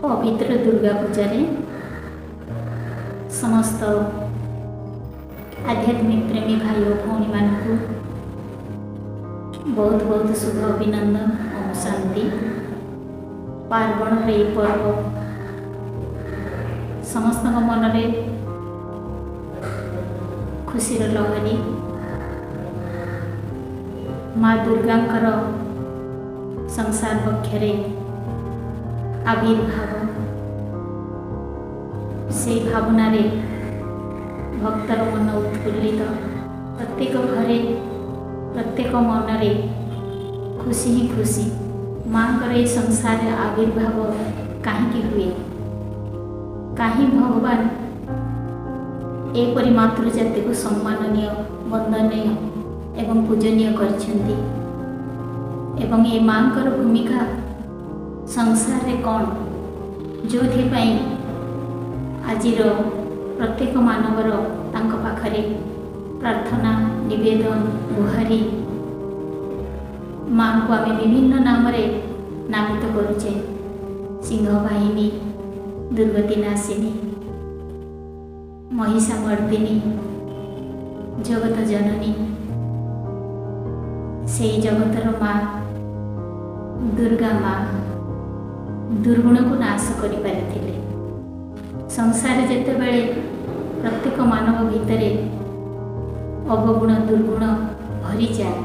पवित्र दुर्गा पूजा रे समस्त आध्यात्मिक प्रेमी भाई और भौणी मानू बहुत बहुत शुभ अभिनंदन और शांति। पार्वण रे पर्व समस्त मन रे खुशीर लहरी माँ दुर्गांकर संसार पक्षरे आविर्भाव से भावना रे भक्तर मन उत्फुल्लित प्रत्येक घरे प्रत्येक मन रे खुशी ही खुशी माँ ये संसार आविर्भाव कहीं हुए कहीं भगवान एपरी मातृजाति को सम्माननीय वंदनीय एवं पूजनीय करछंती एवं ये माँ भूमिका संसार रे कौन जो आज प्रत्येक मानवर तांको पाखरे प्रार्थना निवेदन गुहारी माँ को आम विभिन्न नाम रे नामित करुचे। सिंहवाहिनी, दुर्गति नाशिनी, महिषामर्दिनी, जगत जननी से जगतर माँ दुर्गा माँ दुर्गुण को नाश करि पारिथिले। संसार जेतेबेले प्रत्येक मानव भितरे अवगुण दुर्गुण भरी जाए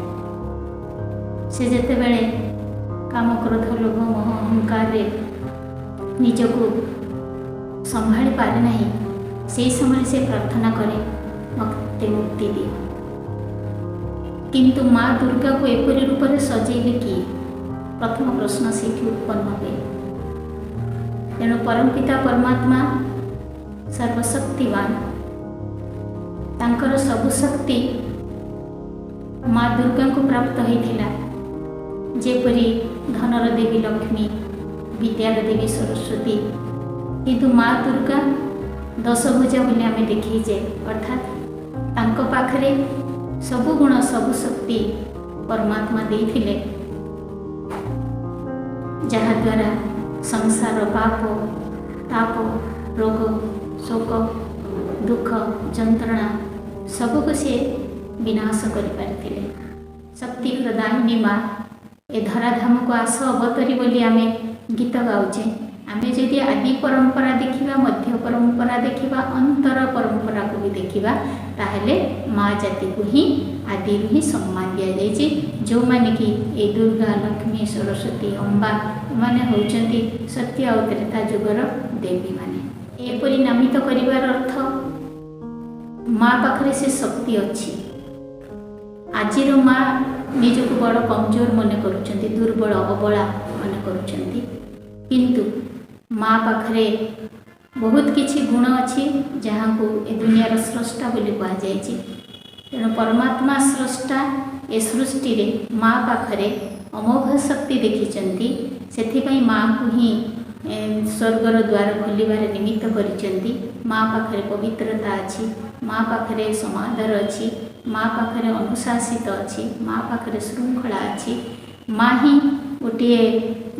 से जेतेबेले काम क्रोध लोभ मोह अहंकार रे निजको संभाली पारे नहीं से समय से प्रार्थना करे मते मुक्ति दिए। किंतु माँ दुर्गा को एपरी रूप से सजेले किए? प्रथम प्रश्न से उत्पन्न हुए। तेणु परमपिता परमात्मा सर्वशक्तिवान तांकर सबु शक्ति माँ दुर्गा को प्राप्त होता। जेपरी धनर देवी लक्ष्मी, विद्यार देवी सरस्वती, किंतु माँ दुर्गा दशभुजा बोली आम देखीजे। अर्थात तांको पाखरे सबु गुण सबु शक्ति परमात्मा देइथिले, जहा द्वारा संसार पाप ताप रोग शोक दुख जंत्रणा सबको से विनाश कर पारिथिले। शक्ति प्रदायिनी माँ ए धराधाम को आस अवतरी बोली आमे गीत गाउचे। आमे जदि आदि परंपरा देखिबा, मध्य परंपरा देखिबा, अंतर परंपरा को भी देखिबा, ताहले माँ जाति को ही आदि ही सम्मान दिया जाइए। जो माने कि ए दुर्गा लक्ष्मी सरस्वती अम्बा माने होउचंती सत्य और त्रेता जुगर देवी माने। एपरि नामित करिवार अर्थ माँ पाखरे से शक्ति अच्छी। आजिर माँ निजको बड़ कमजोर मन करुचंती, दुर्बल अबला मन करुचंती, किंतु माँ पाखरे बहुत किछि गुण अच्छी जहाँ को ए दुनियार स्रष्टा बोली कह जाइए। तेणु परमात्मा स्रष्टा ए सृष्टि रे माँ पाखरे अमोघ शक्ति देखिचंती। सेथिपई माँ को ही स्वर्गर द्वार खोलिबार निमित्त करिचंती। माँ पाखरे पवित्रता अच्छी, माँ पाखरे समादर अच्छी, माँ पाखरे अनुशासित अच्छी, माँ पाखरे श्रृंखला अच्छी। माँ ही गोटे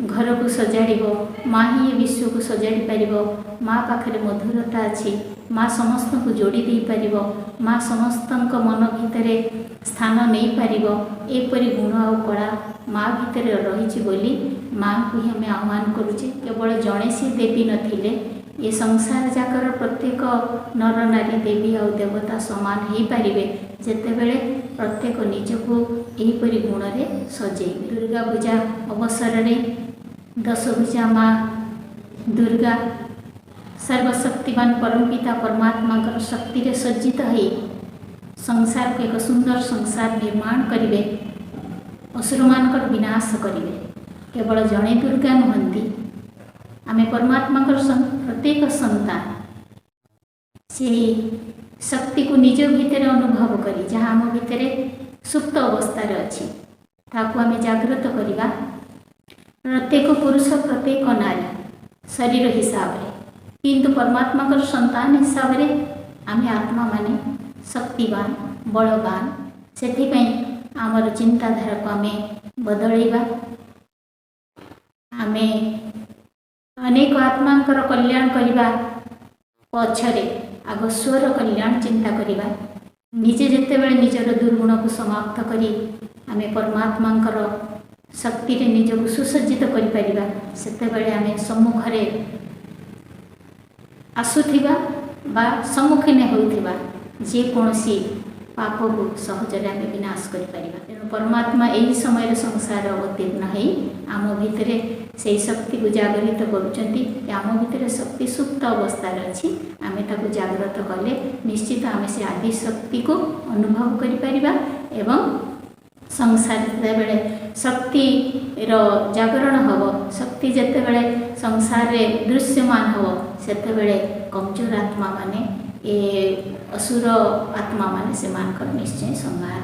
घर को सजाड़िबो, माँ ही विश्व को सजाड़ी पारिबो। माँ पाखरे मधुरता अच्छी, माँ समस्त को जोड़ी दे पारिबो, माँ समस्तंक मन भितरे स्थान नहीं पारिबो। एपरि गुण और कला माँ भितरे रहिछि बोली माँ को ही हमें आह्वान करुचे। केवल जड़े सी देवी नथिले, ये संसार जाकर प्रत्येक नर नारी देवी और देवता समान हो पारिबे जेतेबेले प्रत्येक निजको एहीपरि गुण रे सजे। दुर्गा पूजा अवसर रे दशभुजा माँ दुर्गा सर्वशक्तिवान परमपिता परमात्मा शक्ति रे सज्जित है संसार को एक सुंदर संसार निर्माण करिवे, असुर मानकर विनाश करिवे। केवल जड़े दुर्गा नुहंती, आमे परमात्मा प्रत्येक संतान से शक्ति को निज भितर अनुभव करी जहाँ आम भितर सुप्त अवस्था अच्छी ताकू आमे जागृत करिबा। प्रत्येक पुरुष प्रत्येक नारी शरीर हिसाब रे, किंतु परमात्मा संतान हिसाब रे आमे आत्मा माने शक्तिवान बलवान। सेथिपई आमर चिंताधारा को आमे बदलैबा। आमे अनेक आत्मांकर कल्याण करने पछरे आग स्वर कल्याण चिंता करवा निजे जिते बड़े निजर दुर्गुण को समाप्त करी आमे परमात्मांकर शक्ति रे निजक सुसज्जित करिपरिबा सेतेबेले आमे सम्मुखरे आसुथिबा बा सम्मुखीन होइथिबा जे कोनोसी पाप को सहजरे आमे विनाश करिपरिबा। तेणु परमात्मा यही समय संसार अवतीर्ण है आम भितर से शक्ति को जागृत करुचंती। आम भितर शक्ति सुप्त अवस्था अच्छी आमे ताको जागृत कले निश्चित आमे से आदि शक्ति को अनुभव करिपरिबा एवं संसार बेले शक्ति जागरण हम शक्ति जिते बड़े संसार रे दृश्यमान हम सेते बेले कमजोर आत्मा माने ए असुर आत्मा माने से निश्चय संहार